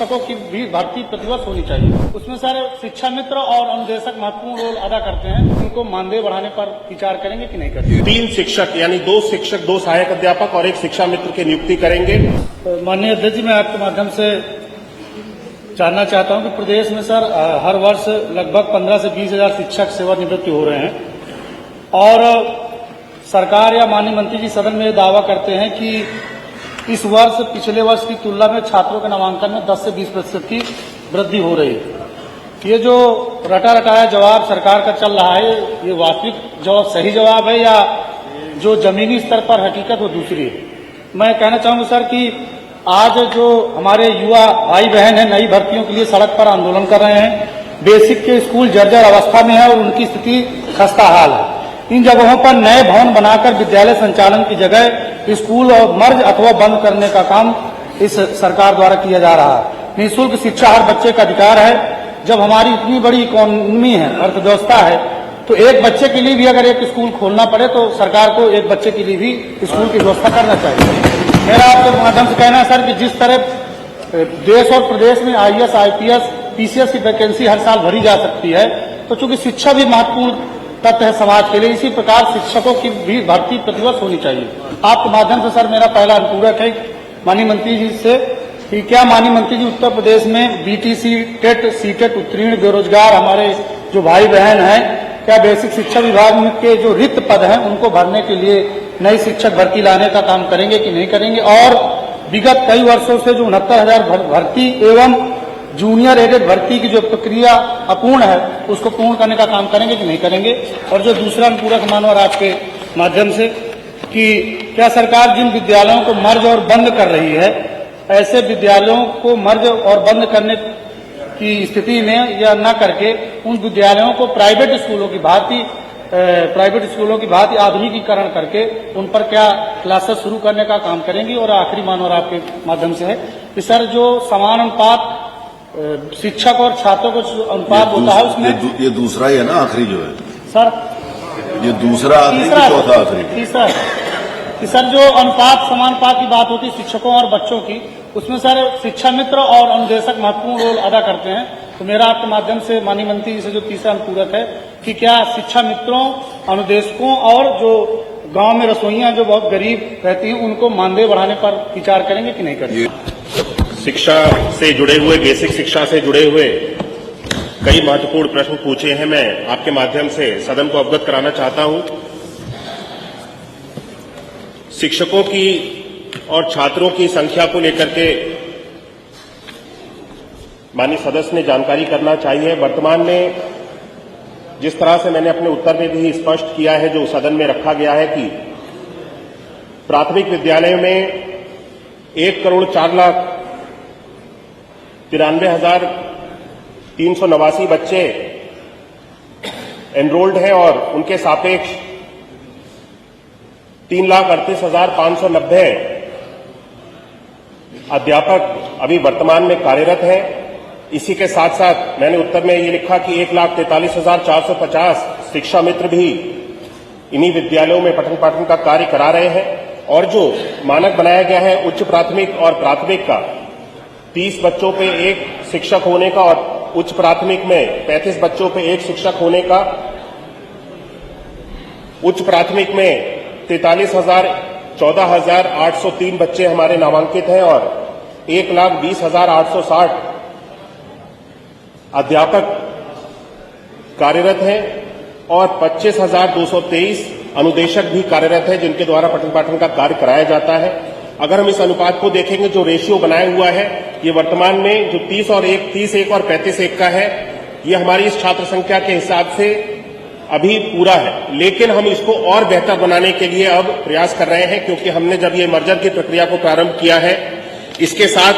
शिक्षकों की भी भर्ती प्रतिवर्ष होनी चाहिए। उसमें सर शिक्षा मित्र और अनुदेशक महत्वपूर्ण रोल अदा करते हैं। उनको मानदेय बढ़ाने पर विचार करेंगे कि नहीं करेंगे? 3 शिक्षक यानी 2 शिक्षक, 2 सहायक अध्यापक और 1 शिक्षा मित्र की नियुक्ति करेंगे। माननीय अध्यक्ष जी, मैं आपके माध्यम से जानना चाहता हूं कि प्रदेश में सर हर वर्ष लगभग 15 से 20 हजार शिक्षक सेवानिवृत्त हो रहे हैं और सरकार या माननीय मंत्री जी सदन में दावा करते हैं कि इस वर्ष पिछले वर्ष की तुलना में छात्रों के नामांकन में 10 से 20% की वृद्धि हो रही है। ये जो रटा रटाया जवाब सरकार का चल रहा है, ये वास्तविक जवाब सही जवाब है या जो जमीनी स्तर पर हकीकत वो दूसरी है? मैं कहना चाहूंगा सर कि आज जो हमारे युवा भाई बहन हैं नई भर्तियों के लिए सड़क पर आंदोलन कर रहे हैं। बेसिक के स्कूल जर्जर अवस्था में है और उनकी स्थिति खस्ता हाल है। इन जगहों पर नए भवन बनाकर विद्यालय संचालन की जगह स्कूल और मर्ज अथवा बंद करने का काम इस सरकार द्वारा किया जा रहा है। निःशुल्क शिक्षा हर बच्चे का अधिकार है। जब हमारी इतनी बड़ी इकोनॉमी है, अर्थव्यवस्था है, तो एक बच्चे के लिए भी अगर एक स्कूल खोलना पड़े तो सरकार को एक बच्चे के लिए भी स्कूल की व्यवस्था करना चाहिए। मेरा आपके माध्यम से कहना है सर कि जिस तरह देश और प्रदेश में IAS, IPS, PCS की वैकेंसी हर साल भरी जा सकती है, तो चूंकि शिक्षा भी महत्वपूर्ण तथ्य है समाज के लिए, इसी प्रकार शिक्षकों की भी भर्ती प्रतिवर्ष होनी चाहिए। आपके माध्यम से सर मेरा पहला अनुपूरक है माननीय मंत्री जी से कि क्या माननीय मंत्री जी उत्तर प्रदेश में BTC, टेट, CTET उत्तीर्ण बेरोजगार हमारे जो भाई बहन हैं, क्या बेसिक शिक्षा विभाग में के जो रिक्त पद हैं उनको भरने के लिए नई शिक्षक भर्ती लाने का काम करेंगे कि नहीं करेंगे? और विगत कई वर्षों से जो 69,000 भर्ती एवं जूनियर एडेड भर्ती की जो प्रक्रिया अपूर्ण है उसको पूर्ण करने का काम करेंगे कि नहीं करेंगे? और जो दूसरा अनुपूरक मानवर आपके माध्यम से कि क्या सरकार जिन विद्यालयों को मर्ज और बंद कर रही है, ऐसे विद्यालयों को मर्ज और बंद करने की स्थिति में या न करके उन विद्यालयों को प्राइवेट स्कूलों की भांति आधुनिकीकरण करके उन पर क्या क्लासेस शुरू करने का काम करेंगी? और आखिरी मानवर आपके माध्यम से है कि सर जो समान अनुपात शिक्षक और छात्रों को अनुपात होता है उसमें ये दूसरा ही है ना, आखिरी जो है सर, ये दूसरा आखिरी, चौथा आखिरी, तीसरा कि सर जो अनुपात समानुपात की बात होती है शिक्षकों और बच्चों की, उसमें सर शिक्षा मित्र और अनुदेशक महत्वपूर्ण रोल अदा करते हैं। तो मेरा आपके माध्यम से माननीय मंत्री जी से जो तीसरा अनुपूरक है कि क्या शिक्षा मित्रों, अनुदेशकों और जो गांव में रसोइयां जो बहुत गरीब रहती हैं उनको मानदेय बढ़ाने पर विचार करेंगे कि नहीं करेंगे? शिक्षा से जुड़े हुए, बेसिक शिक्षा से जुड़े हुए कई महत्वपूर्ण प्रश्न पूछे हैं। मैं आपके माध्यम से सदन को अवगत कराना चाहता हूं। शिक्षकों की और छात्रों की संख्या को लेकर के माननीय सदस्य ने जानकारी करना चाहिए। वर्तमान में जिस तरह से मैंने अपने उत्तर में भी स्पष्ट किया है, जो सदन में रखा गया है कि प्राथमिक विद्यालयों में 1,93,389 बच्चे एनरोल्ड हैं और उनके सापेक्ष 3,38,590 अध्यापक अभी वर्तमान में कार्यरत हैं। इसी के साथ साथ मैंने उत्तर में ये लिखा कि 1,43,450 शिक्षा मित्र भी इन्हीं विद्यालयों में पठन पाठन का कार्य करा रहे हैं। और जो मानक बनाया गया है उच्च प्राथमिक और प्राथमिक का 30 बच्चों पे 1 शिक्षक होने का और उच्च प्राथमिक में 35 बच्चों पे 1 शिक्षक होने का, उच्च प्राथमिक में 14,803 बच्चे हमारे नामांकित हैं और 1,20,860 अध्यापक कार्यरत हैं और 25,223 अनुदेशक भी कार्यरत हैं जिनके द्वारा पठन पाठन का कार्य कराया जाता है। अगर हम इस अनुपात को देखेंगे, जो रेशियो बनाया हुआ है, ये वर्तमान में जो 30 और 1 और 35:1 का है, ये हमारी इस छात्र संख्या के हिसाब से अभी पूरा है। लेकिन हम इसको और बेहतर बनाने के लिए अब प्रयास कर रहे हैं, क्योंकि हमने जब ये मर्जर की प्रक्रिया को प्रारंभ किया है, इसके साथ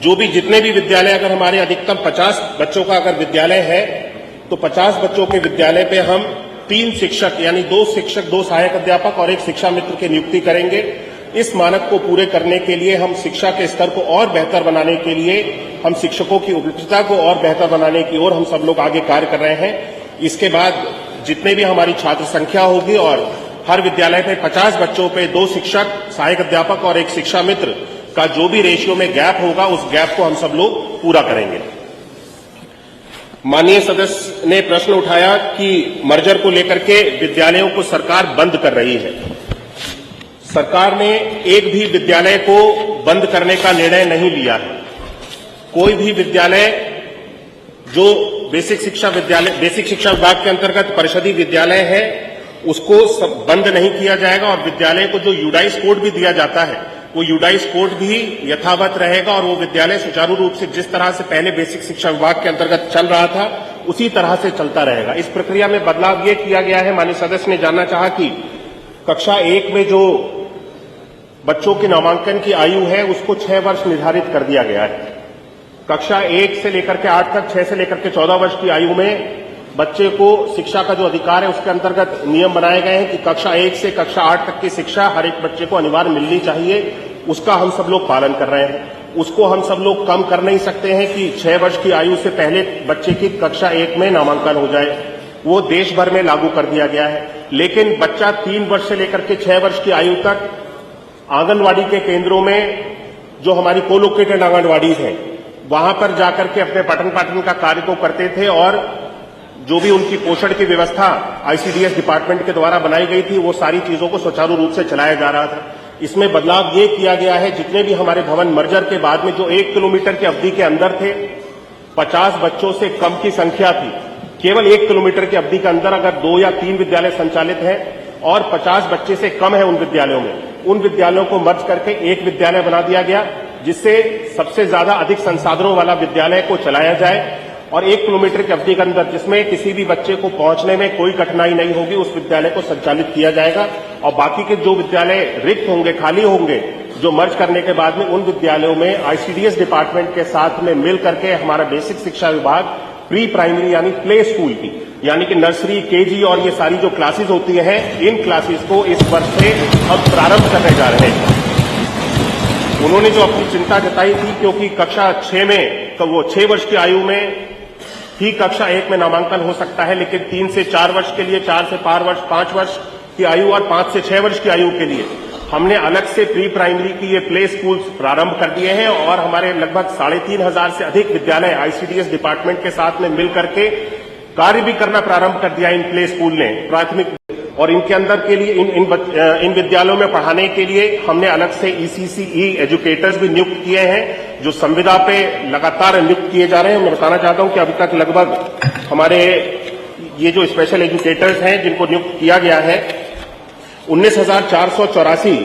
जो भी जितने भी विद्यालय, अगर हमारे अधिकतम 50 बच्चों का अगर विद्यालय है तो 50 बच्चों के विद्यालय पे हम 3 शिक्षक यानी 2 शिक्षक, 2 सहायक अध्यापक और 1 शिक्षा मित्र की नियुक्ति करेंगे। इस मानक को पूरे करने के लिए हम शिक्षा के स्तर को और बेहतर बनाने के लिए, हम शिक्षकों की उपलब्धता को और बेहतर बनाने की ओर हम सब लोग आगे कार्य कर रहे हैं। इसके बाद जितने भी हमारी छात्र संख्या होगी और हर विद्यालय पे 50 बच्चों पे 2 शिक्षक, सहायक अध्यापक और 1 शिक्षा मित्र का जो भी रेशियो में गैप होगा उस गैप को हम सब लोग पूरा करेंगे। माननीय सदस्य ने प्रश्न उठाया कि मर्जर को लेकर के विद्यालयों को सरकार बंद कर रही है। सरकार ने एक भी विद्यालय को बंद करने का निर्णय नहीं लिया है। कोई भी विद्यालय जो बेसिक शिक्षा विभाग के अंतर्गत परिषदीय विद्यालय है उसको बंद नहीं किया जाएगा और विद्यालय को जो यूडाइस कोड भी दिया जाता है वो यूडाइस कोड भी यथावत रहेगा और वो विद्यालय सुचारू रूप से जिस तरह से पहले बेसिक शिक्षा विभाग के अंतर्गत चल रहा था उसी तरह से चलता रहेगा। इस प्रक्रिया में बदलाव ये किया गया है। माननीय सदस्य ने जानना चाहा कि कक्षा 1 में जो बच्चों के नामांकन की आयु है उसको 6 वर्ष निर्धारित कर दिया गया है। कक्षा 1 से लेकर के 8 तक 6 से लेकर के 14 वर्ष की आयु में बच्चे को शिक्षा का जो अधिकार है उसके अंतर्गत नियम बनाए गए हैं कि कक्षा 1 से कक्षा 8 तक की शिक्षा हर एक बच्चे को अनिवार्य मिलनी चाहिए। उसका हम सब लोग पालन कर रहे हैं। उसको हम सब लोग कम कर नहीं सकते हैं कि 6 वर्ष की आयु से पहले बच्चे की कक्षा 1 में नामांकन हो जाए। वो देश भर में लागू कर दिया गया है। लेकिन बच्चा 3 वर्ष से लेकर के 6 वर्ष की आयु तक आंगनवाड़ी के केंद्रों में जो हमारी कोलोकेटेड आंगनवाड़ीज हैं वहां पर जाकर के अपने पठन पाठन का कार्य को करते थे और जो भी उनकी पोषण की व्यवस्था आईसीडीएस डिपार्टमेंट के द्वारा बनाई गई थी वो सारी चीजों को सुचारू रूप से चलाया जा रहा था। इसमें बदलाव ये किया गया है जितने भी हमारे भवन मर्जर के बाद में जो 1 किलोमीटर की अवधि के अंदर थे 50 बच्चों से कम की संख्या थी। केवल 1 किलोमीटर की अवधि के अंदर अगर 2 या 3 विद्यालय संचालित हैं और 50 बच्चे से कम है उन विद्यालयों को मर्ज करके एक विद्यालय बना दिया गया जिससे सबसे ज्यादा अधिक संसाधनों वाला विद्यालय को चलाया जाए और 1 किलोमीटर की अवधि के अंदर जिसमें किसी भी बच्चे को पहुंचने में कोई कठिनाई नहीं होगी उस विद्यालय को संचालित किया जाएगा और बाकी के जो विद्यालय रिक्त होंगे खाली होंगे जो मर्ज करने के बाद में उन विद्यालयों में आईसीडीएस डिपार्टमेंट के साथ में मिल करके हमारा बेसिक शिक्षा विभाग प्री प्राइमरी यानी प्ले स्कूल की यानी कि नर्सरी केजी और ये सारी जो क्लासेस होती हैं इन क्लासेस को इस वर्ष से अब प्रारंभ करने जा रहे हैं। उन्होंने जो अपनी चिंता जताई थी क्योंकि कक्षा 6 में तो वो 6 वर्ष की आयु में ही कक्षा 1 में नामांकन हो सकता है लेकिन 3 से 4 वर्ष के लिए 4 से 5 वर्ष की आयु और 5 से 6 वर्ष की आयु के लिए हमने अलग से प्री प्राइमरी की ये प्ले स्कूल प्रारंभ कर दिए हैं और हमारे लगभग 3,500 से अधिक विद्यालय आईसीडीएस डिपार्टमेंट के साथ में मिल करके कार्य भी करना प्रारंभ कर दिया इन प्ले स्कूल ने प्राथमिक और इनके अंदर के लिए इन विद्यालयों में पढ़ाने के लिए हमने अलग से ईसीसीई एजुकेटर्स भी नियुक्त किए हैं जो संविदा पे लगातार नियुक्त किए जा रहे हैं। मैं बताना चाहता हूं कि अभी तक लगभग हमारे ये जो स्पेशल एजुकेटर्स हैं जिनको नियुक्त किया गया है 19,484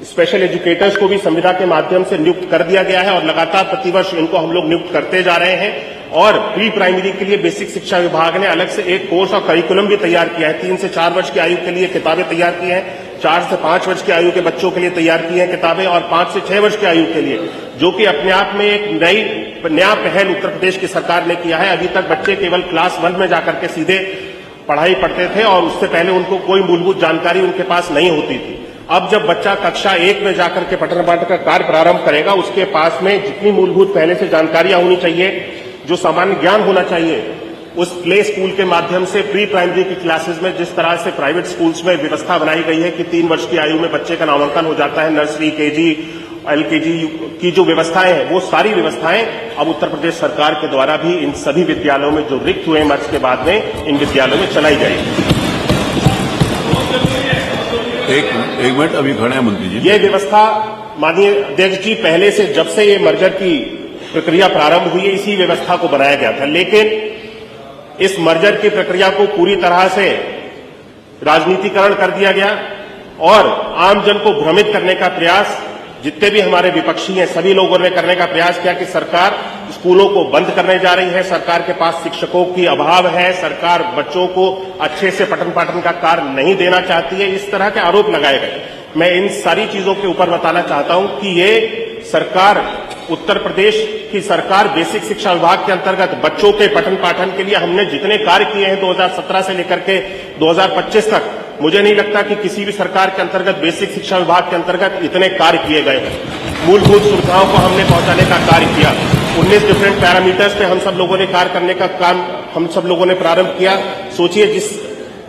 स्पेशल एजुकेटर्स को भी संविदा के माध्यम से नियुक्त कर दिया गया है और लगातार प्रतिवर्ष इनको हम लोग नियुक्त करते जा रहे हैं और प्री प्राइमरी के लिए बेसिक शिक्षा विभाग ने अलग से एक कोर्स और करिकुलम भी तैयार किया है। 3 से 4 वर्ष की आयु के लिए किताबें तैयार की हैं, 4 से 5 वर्ष की आयु के बच्चों के लिए तैयार की हैं किताबें और 5 से 6 वर्ष की आयु के लिए जो कि अपने आप में एक नया पहल उत्तर प्रदेश की सरकार ने किया है। अभी तक बच्चे केवल क्लास 1 में जाकर के सीधे पढ़ाई पढ़ते थे और उससे पहले उनको कोई मूलभूत जानकारी उनके पास नहीं होती थी। अब जब बच्चा कक्षा 1 में जाकर के पठन पाठन का कार्य प्रारंभ करेगा उसके पास में जितनी मूलभूत पहले से जानकारियां होनी चाहिए जो सामान्य ज्ञान होना चाहिए उस प्ले स्कूल के माध्यम से प्री प्राइमरी की क्लासेस में जिस तरह से प्राइवेट स्कूल्स में व्यवस्था बनाई गई है कि 3 वर्ष की आयु में बच्चे का नामांकन हो जाता है नर्सरी केजी एलकेजी की जो व्यवस्थाएं हैं वो सारी व्यवस्थाएं अब उत्तर प्रदेश सरकार के द्वारा भी इन सभी विद्यालयों में जो रिक्त हुए मर्ज के बाद में इन विद्यालयों में चलाई जाएगी। एक मिनट अभी खड़े हैं मंत्री जी। ये व्यवस्था माननीय अध्यक्ष जी पहले से जब से ये मर्जर की प्रक्रिया प्रारंभ हुई है इसी व्यवस्था को बनाया गया था लेकिन इस मर्जर की प्रक्रिया को पूरी तरह से राजनीतिकरण कर दिया गया और आमजन को भ्रमित करने का प्रयास जितने भी हमारे विपक्षी हैं सभी लोगों ने करने का प्रयास किया कि सरकार स्कूलों को बंद करने जा रही है, सरकार के पास शिक्षकों की अभाव है, सरकार बच्चों को अच्छे से पठन पाठन का कार्य नहीं देना चाहती है। इस तरह के आरोप लगाए गए। मैं इन सारी चीजों के ऊपर बताना चाहता हूं कि ये सरकार उत्तर प्रदेश की सरकार बेसिक शिक्षा विभाग के अंतर्गत बच्चों के पठन पाठन के लिए हमने जितने कार्य किए हैं 2017 से लेकर के 2025 तक मुझे नहीं लगता कि किसी भी सरकार के अंतर्गत बेसिक शिक्षा विभाग के अंतर्गत इतने कार्य किए गए हैं। मूलभूत सुविधाओं को हमने पहुंचाने का कार्य किया। 19 डिफरेंट पैरामीटर्स पे हम सब लोगों ने कार्य करने का काम हम सब लोगों ने प्रारंभ किया। सोचिए जिस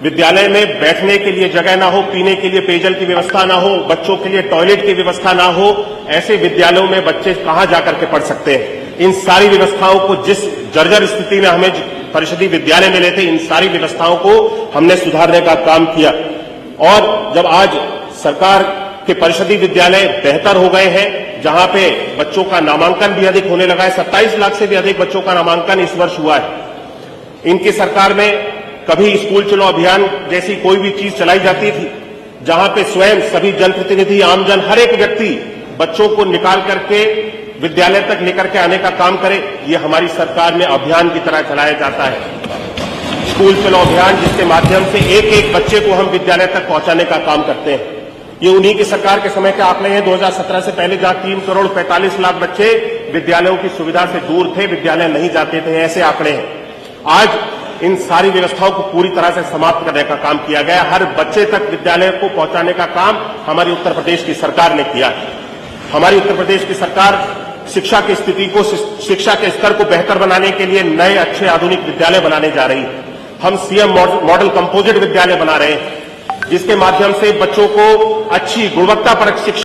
विद्यालय में बैठने के लिए जगह ना हो, पीने के लिए पेयजल की व्यवस्था ना हो, बच्चों के लिए टॉयलेट की व्यवस्था ना हो, ऐसे विद्यालयों में बच्चे कहां जाकर के पढ़ सकते हैं। इन सारी व्यवस्थाओं को जिस जर्जर स्थिति में हमें परिषदीय विद्यालय मिले थे, इन सारी व्यवस्थाओं को हमने सुधारने का काम किया। और जब आज सरकार के परिषदीय विद्यालय बेहतर हो गए हैं, जहां पे बच्चों का नामांकन भी अधिक होने लगा है, 27 लाख से भी अधिक बच्चों का नामांकन इस वर्ष हुआ है। इनकी सरकार में कभी स्कूल चलो अभियान जैसी कोई भी चीज चलाई जाती थी, जहां पे स्वयं सभी जनप्रतिनिधि, आमजन, हर एक व्यक्ति बच्चों को निकाल करके विद्यालय तक लेकर के आने का काम करे, ये हमारी सरकार में अभियान की तरह चलाया जाता है। स्कूल चलो अभियान, जिसके माध्यम से एक एक बच्चे को हम विद्यालय तक पहुंचाने का काम करते हैं। ये उन्हीं की सरकार के समय के आंकड़े हैं। 2017 से पहले जहां 3 करोड़ 45 लाख बच्चे विद्यालयों की सुविधा से दूर थे, विद्यालय नहीं जाते थे, ऐसे आंकड़े हैं। आज इन सारी व्यवस्थाओं को पूरी तरह से समाप्त करने का काम किया गया। हर बच्चे तक विद्यालय को पहुंचाने का काम हमारी उत्तर प्रदेश की सरकार ने किया है। हमारी उत्तर प्रदेश की सरकार शिक्षा की स्थिति को, शिक्षा के स्तर को बेहतर बनाने के लिए नए अच्छे आधुनिक विद्यालय बनाने जा रही है। हम सीएम मॉडल कंपोजिट विद्यालय बना रहे हैं, जिसके माध्यम से बच्चों को अच्छी गुणवत्तापरक शिक्षा